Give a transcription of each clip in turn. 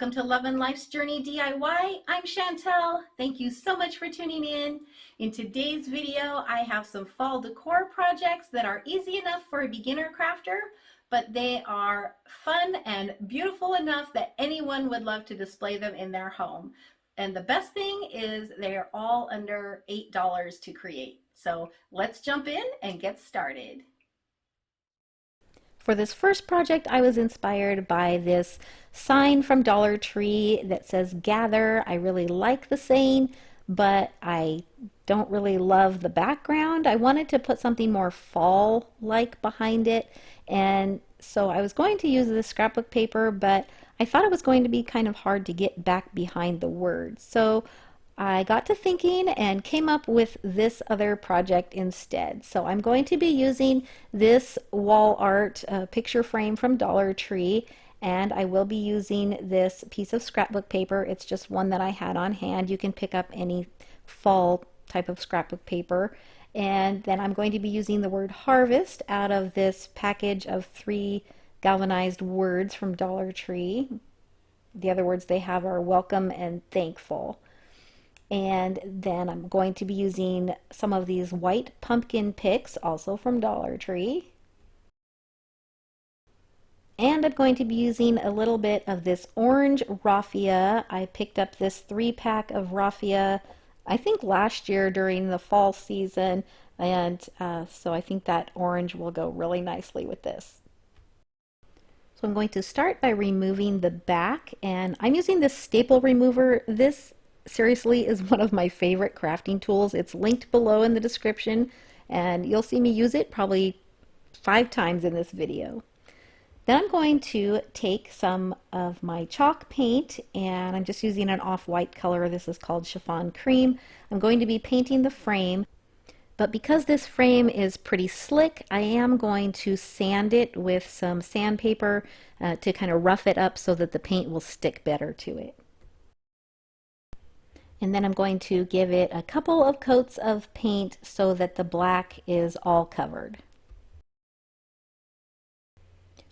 welcome to Lovin' Life's Journey DIY. I'm Chantel. Thank you so much for tuning in. In today's video, I have some fall decor projects that are easy enough for a beginner crafter, but they are fun and beautiful enough that anyone would love to display them in their home. And the best thing is they're all under $8 to create. So let's jump in and get started. For this first project, I was inspired by this sign from Dollar Tree that says gather. I really like the saying, but I don't really love the background. I wanted to put something more fall-like behind it, and so I was going to use this scrapbook paper, but I thought it was going to be kind of hard to get back behind the words. So I got to thinking and came up with this other project instead. So I'm going to be using this wall art picture frame from Dollar Tree, and I will be using this piece of scrapbook paper. It's just one that I had on hand. You can pick up any fall type of scrapbook paper. And then I'm going to be using the word harvest out of this package of 3 galvanized words from Dollar Tree. The other words they have are welcome and thankful. And then I'm going to be using some of these white pumpkin picks, also from Dollar Tree. And I'm going to be using a little bit of this orange raffia. I picked up this 3-pack of raffia, I think last year during the fall season, and so I think that orange will go really nicely with this. So I'm going to start by removing the back, and I'm using this staple remover. This seriously is one of my favorite crafting tools. It's linked below in the description, and you'll see me use it probably 5 times in this video. Then I'm going to take some of my chalk paint, and I'm just using an off-white color. This is called Chiffon Cream. I'm going to be painting the frame, but because this frame is pretty slick, I am going to sand it with some sandpaper to kind of rough it up so that the paint will stick better to it. And then I'm going to give it a couple of coats of paint so that the black is all covered.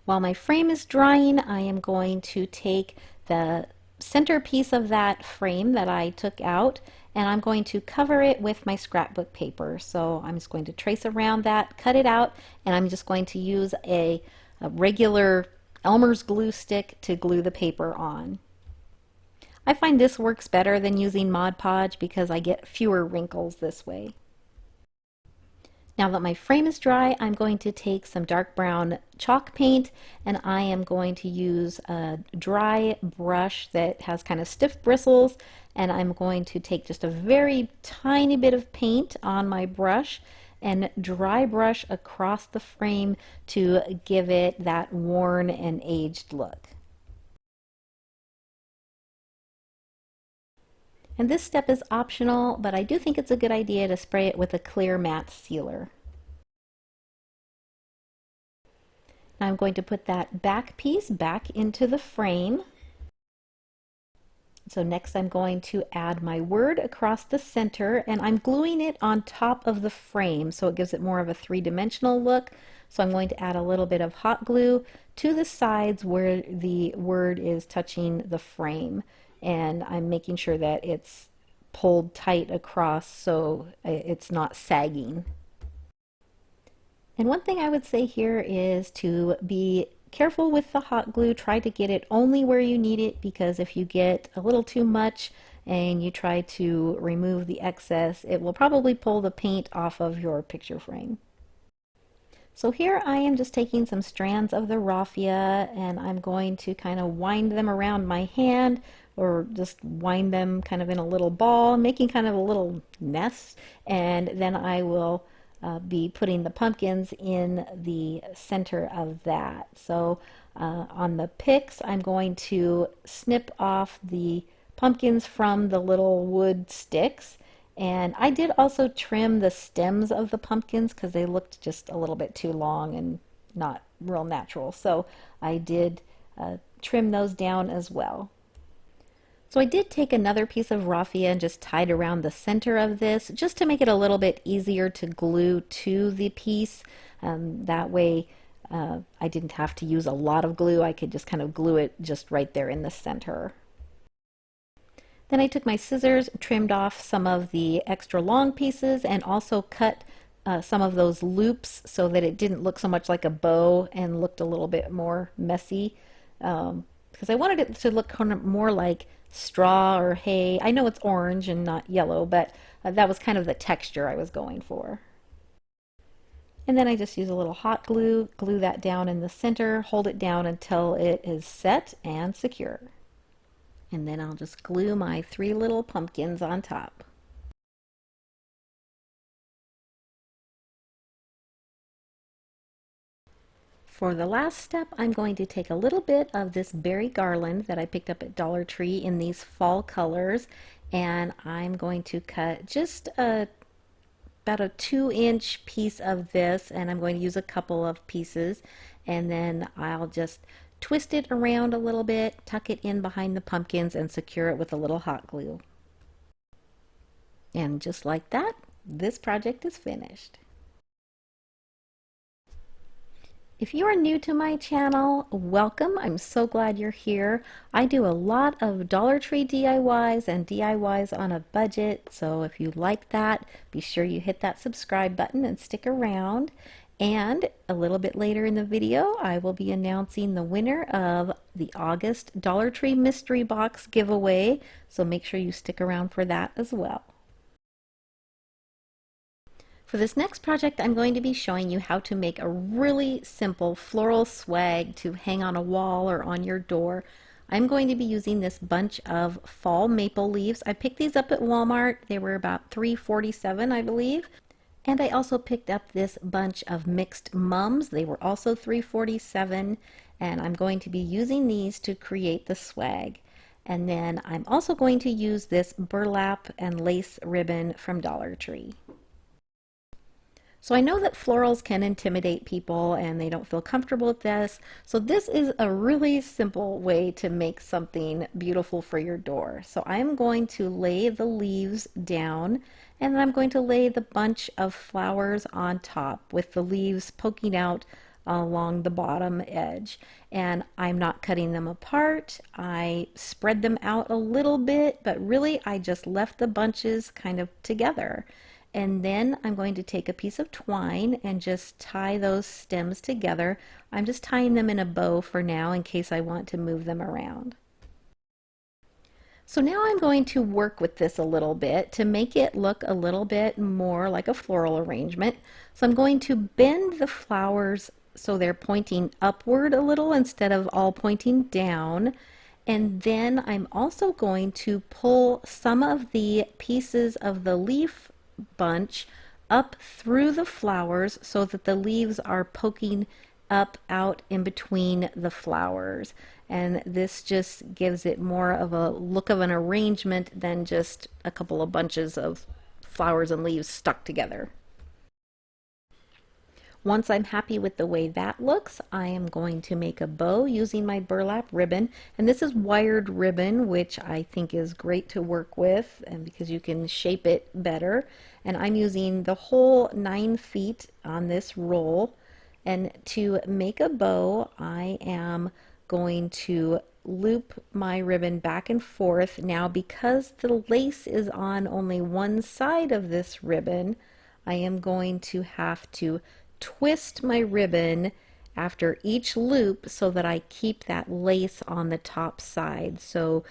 While my frame is drying, I am going to take the centerpiece of that frame that I took out, and I'm going to cover it with my scrapbook paper. So I'm just going to trace around that, cut it out, and I'm just going to use a regular Elmer's glue stick to glue the paper on. I find this works better than using Mod Podge because I get fewer wrinkles this way. Now that my frame is dry, I'm going to take some dark brown chalk paint, and I am going to use a dry brush that has kind of stiff bristles, and I'm going to take just a very tiny bit of paint on my brush and dry brush across the frame to give it that worn and aged look. And this step is optional, but I do think it's a good idea to spray it with a clear matte sealer. Now I'm going to put that back piece back into the frame. So next I'm going to add my word across the center, and I'm gluing it on top of the frame so it gives it more of a 3-dimensional look. So I'm going to add a little bit of hot glue to the sides where the word is touching the frame. And I'm making sure that it's pulled tight across so it's not sagging. And one thing I would say here is to be careful with the hot glue. Try to get it only where you need it, because if you get a little too much and you try to remove the excess, it will probably pull the paint off of your picture frame. So here I am just taking some strands of the raffia, and I'm going to kind of wind them around my hand, or just wind them kind of in a little ball, making kind of a little nest, and then I will be putting the pumpkins in the center of that. So on the picks, I'm going to snip off the pumpkins from the little wood sticks, and I did also trim the stems of the pumpkins because they looked just a little bit too long and not real natural. So I did trim those down as well. So I did take another piece of raffia and just tied around the center of this just to make it a little bit easier to glue to the piece. That way I didn't have to use a lot of glue. I could just kind of glue it just right there in the center Then I took my scissors, trimmed off some of the extra long pieces, and also cut some of those loops so that it didn't look so much like a bow and looked a little bit more messy. Because I wanted it to look kind of more like straw or hay. I know it's orange and not yellow, but that was kind of the texture I was going for. And then I just use a little hot glue, glue that down in the center, hold it down until it is set and secure. And then I'll just glue my 3 little pumpkins on top. For the last step, I'm going to take a little bit of this berry garland that I picked up at Dollar Tree in these fall colors, and I'm going to cut just about a 2-inch piece of this, and I'm going to use a couple of pieces, and then I'll just twist it around a little bit, tuck it in behind the pumpkins, and secure it with a little hot glue. And just like that, this project is finished. If you are new to my channel, welcome. I'm so glad you're here. I do a lot of Dollar Tree DIYs and DIYs on a budget, so if you like that, be sure you hit that subscribe button and stick around. And a little bit later in the video, I will be announcing the winner of the August Dollar Tree Mystery Box giveaway, so make sure you stick around for that as well. For this next project, I'm going to be showing you how to make a really simple floral swag to hang on a wall or on your door. I'm going to be using this bunch of fall maple leaves. I picked these up at Walmart. They were about $3.47, I believe. And I also picked up this bunch of mixed mums. They were also $3.47. And I'm going to be using these to create the swag. And then I'm also going to use this burlap and lace ribbon from Dollar Tree. So I know that florals can intimidate people and they don't feel comfortable with this. So this is a really simple way to make something beautiful for your door. So I'm going to lay the leaves down, and then I'm going to lay the bunch of flowers on top with the leaves poking out along the bottom edge. And I'm not cutting them apart. I spread them out a little bit, but really I just left the bunches kind of together. And then I'm going to take a piece of twine and just tie those stems together. I'm just tying them in a bow for now in case I want to move them around. So now I'm going to work with this a little bit to make it look a little bit more like a floral arrangement. So I'm going to bend the flowers so they're pointing upward a little instead of all pointing down. And then I'm also going to pull some of the pieces of the leaf bunch up through the flowers so that the leaves are poking up out in between the flowers, and this just gives it more of a look of an arrangement than just a couple of bunches of flowers and leaves stuck together. Once I'm happy with the way that looks, I am going to make a bow using my burlap ribbon. And this is wired ribbon, which I think is great to work with, and because you can shape it better. And I'm using the whole 9 feet on this roll. And to make a bow, I am going to loop my ribbon back and forth. Now, because the lace is on only one side of this ribbon, I am going to have to twist my ribbon after each loop so that I keep that lace on the top side so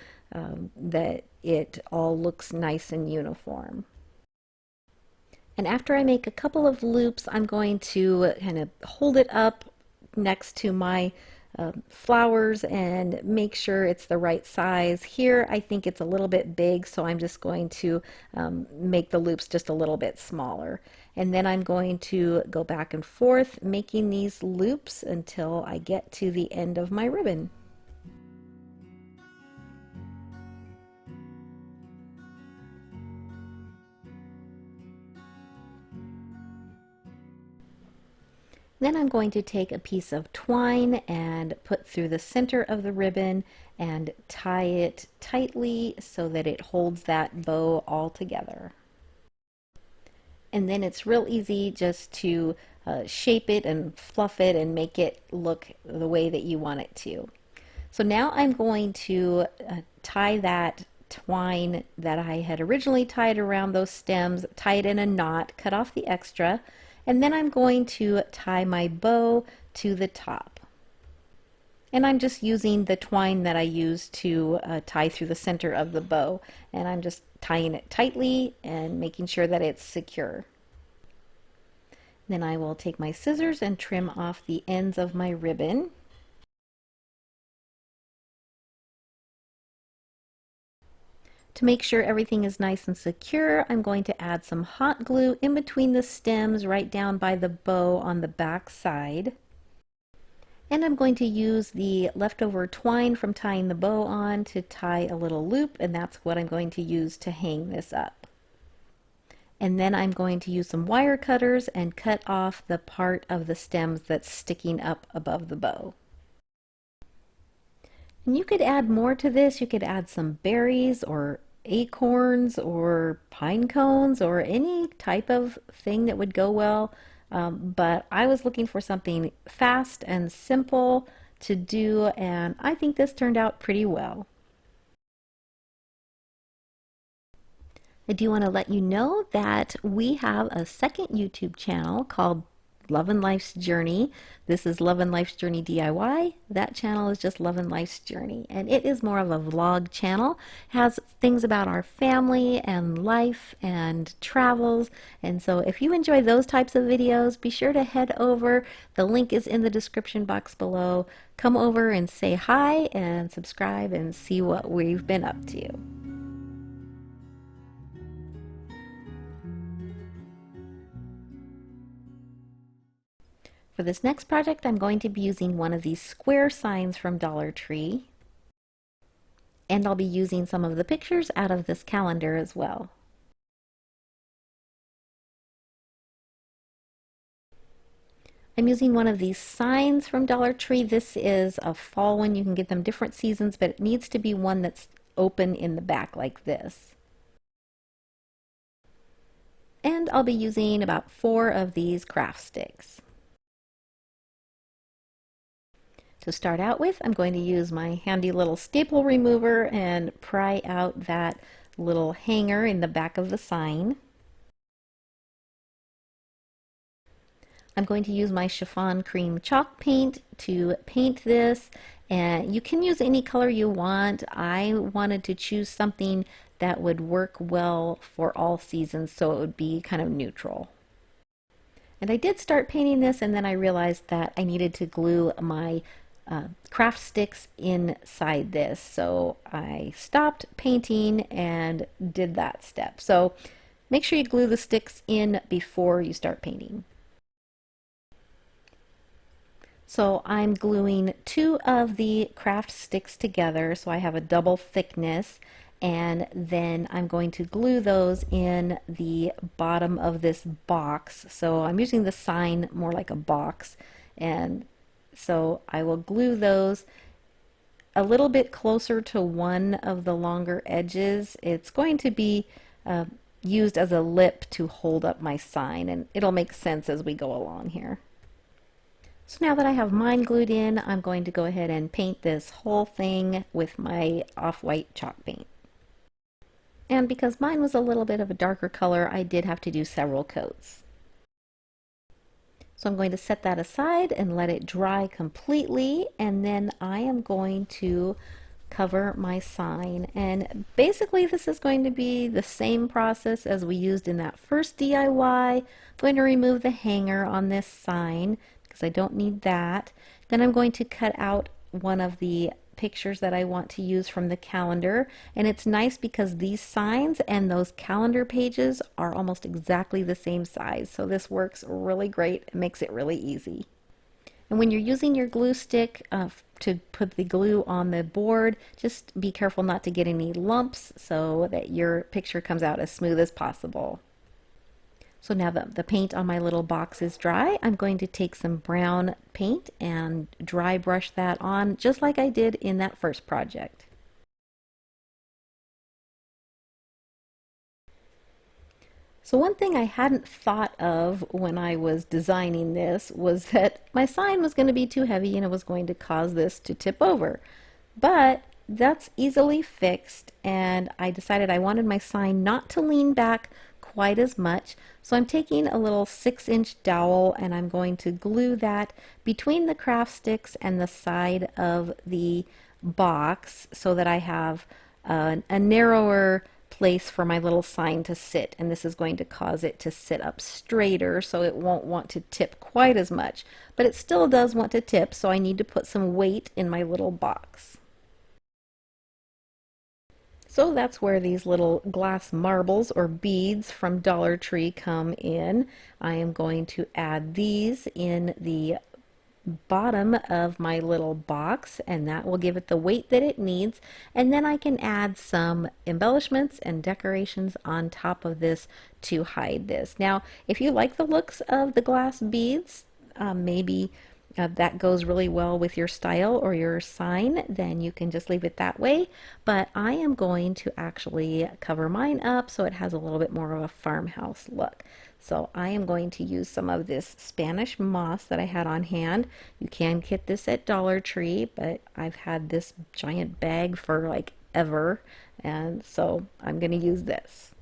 that it all looks nice and uniform. And after I make a couple of loops, I'm going to kind of hold it up next to my flowers and make sure it's the right size. Here I think it's a little bit big, so I'm just going to make the loops just a little bit smaller. And then I'm going to go back and forth making these loops until I get to the end of my ribbon. Then I'm going to take a piece of twine and put through the center of the ribbon and tie it tightly so that it holds that bow all together. And then it's real easy just to shape it and fluff it and make it look the way that you want it to. So now I'm going to tie that twine that I had originally tied around those stems, tie it in a knot, cut off the extra, and then I'm going to tie my bow to the top. And I'm just using the twine that I used to tie through the center of the bow, and I'm just tying it tightly and making sure that it's secure. Then I will take my scissors and trim off the ends of my ribbon. To make sure everything is nice and secure, I'm going to add some hot glue in between the stems right down by the bow on the back side. And I'm going to use the leftover twine from tying the bow on to tie a little loop, and that's what I'm going to use to hang this up. And then I'm going to use some wire cutters and cut off the part of the stems that's sticking up above the bow. And you could add more to this. You could add some berries or acorns or pine cones or any type of thing that would go well. But I was looking for something fast and simple to do, and I think this turned out pretty well. I do want to let you know that we have a second YouTube channel called Lovin' Life's Journey. This is Lovin' Life's Journey DIY. That channel is just Lovin' Life's Journey, and it is more of a vlog channel. It has things about our family and life and travels, and so if you enjoy those types of videos, be sure to head over. The link is in the description box below. Come over and say hi and subscribe and see what we've been up to. For this next project, I'm going to be using one of these square signs from Dollar Tree. And I'll be using some of the pictures out of this calendar as well. I'm using one of these signs from Dollar Tree. This is a fall one. You can get them different seasons, but it needs to be one that's open in the back like this. And I'll be using about 4 of these craft sticks. To start out with, I'm going to use my handy little staple remover and pry out that little hanger in the back of the sign. I'm going to use my chiffon cream chalk paint to paint this, and you can use any color you want. I wanted to choose something that would work well for all seasons, so it would be kind of neutral. And I did start painting this, and then I realized that I needed to glue my craft sticks inside this, so I stopped painting and did that step. So make sure you glue the sticks in before you start painting. So I'm gluing 2 of the craft sticks together, so I have a double thickness, and then I'm going to glue those in the bottom of this box. So I'm using the sign more like a box, and so I will glue those a little bit closer to one of the longer edges. It's going to be used as a lip to hold up my sign, and it'll make sense as we go along here. So now that I have mine glued in, I'm going to go ahead and paint this whole thing with my off-white chalk paint. And because mine was a little bit of a darker color, I did have to do several coats. So I'm going to set that aside and let it dry completely, and then I am going to cover my sign. And basically this is going to be the same process as we used in that first DIY. I'm going to remove the hanger on this sign because I don't need that. Then I'm going to cut out one of the pictures that I want to use from the calendar, and it's nice because these signs and those calendar pages are almost exactly the same size, so this works really great. It makes it really easy. And when you're using your glue stick to put the glue on the board, just be careful not to get any lumps so that your picture comes out as smooth as possible. So now that the paint on my little box is dry, I'm going to take some brown paint and dry brush that on just like I did in that first project. So one thing I hadn't thought of when I was designing this was that my sign was going to be too heavy and it was going to cause this to tip over. But that's easily fixed, and I decided I wanted my sign not to lean back quite as much. So I'm taking a little 6-inch dowel and I'm going to glue that between the craft sticks and the side of the box so that I have a narrower place for my little sign to sit, and this is going to cause it to sit up straighter so it won't want to tip quite as much, but it still does want to tip, so I need to put some weight in my little box. So that's where these little glass marbles or beads from Dollar Tree come in. I am going to add these in the bottom of my little box, and that will give it the weight that it needs, and then I can add some embellishments and decorations on top of this to hide this. Now if you like the looks of the glass beads, maybe that goes really well with your style or your sign, then you can just leave it that way. But I am going to actually cover mine up so it has a little bit more of a farmhouse look. So I am going to use some of this Spanish moss that I had on hand. You can get this at Dollar Tree, but I've had this giant bag for like ever, and so I'm going to use this.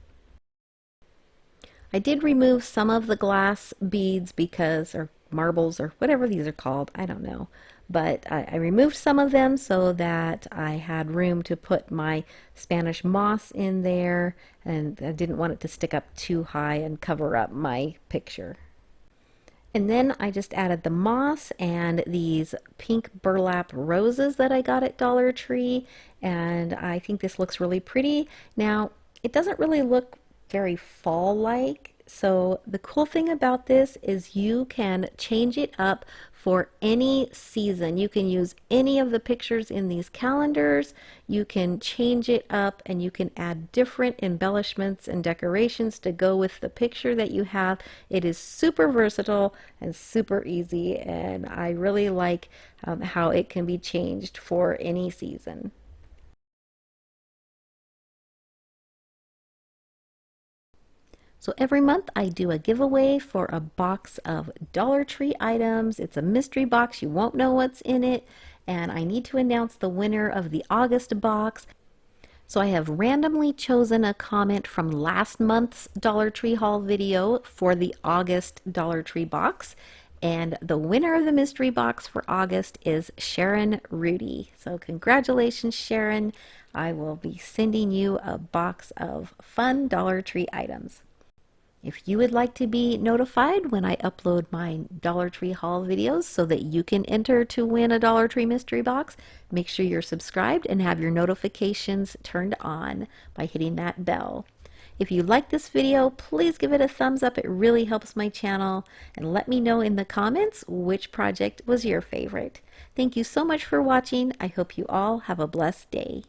I did remove some of the glass beads because, or marbles or whatever these are called, I don't know. But I removed some of them so that I had room to put my Spanish moss in there, and I didn't want it to stick up too high and cover up my picture. And then I just added the moss and these pink burlap roses that I got at Dollar Tree, and I think this looks really pretty. Now, it doesn't really look very fall-like, so the cool thing about this is you can change it up for any season. You can use any of the pictures in these calendars, you can change it up, and you can add different embellishments and decorations to go with the picture that you have. It is super versatile and super easy, and I really like how it can be changed for any season. So every month I do a giveaway for a box of Dollar Tree items. It's a mystery box. You won't know what's in it. And I need to announce the winner of the August box. So I have randomly chosen a comment from last month's Dollar Tree haul video for the August Dollar Tree box. And the winner of the mystery box for August is Sharon Rudy. So congratulations, Sharon. I will be sending you a box of fun Dollar Tree items. If you would like to be notified when I upload my Dollar Tree haul videos so that you can enter to win a Dollar Tree mystery box, make sure you're subscribed and have your notifications turned on by hitting that bell. If you like this video, please give it a thumbs up. It really helps my channel. And let me know in the comments which project was your favorite. Thank you so much for watching. I hope you all have a blessed day.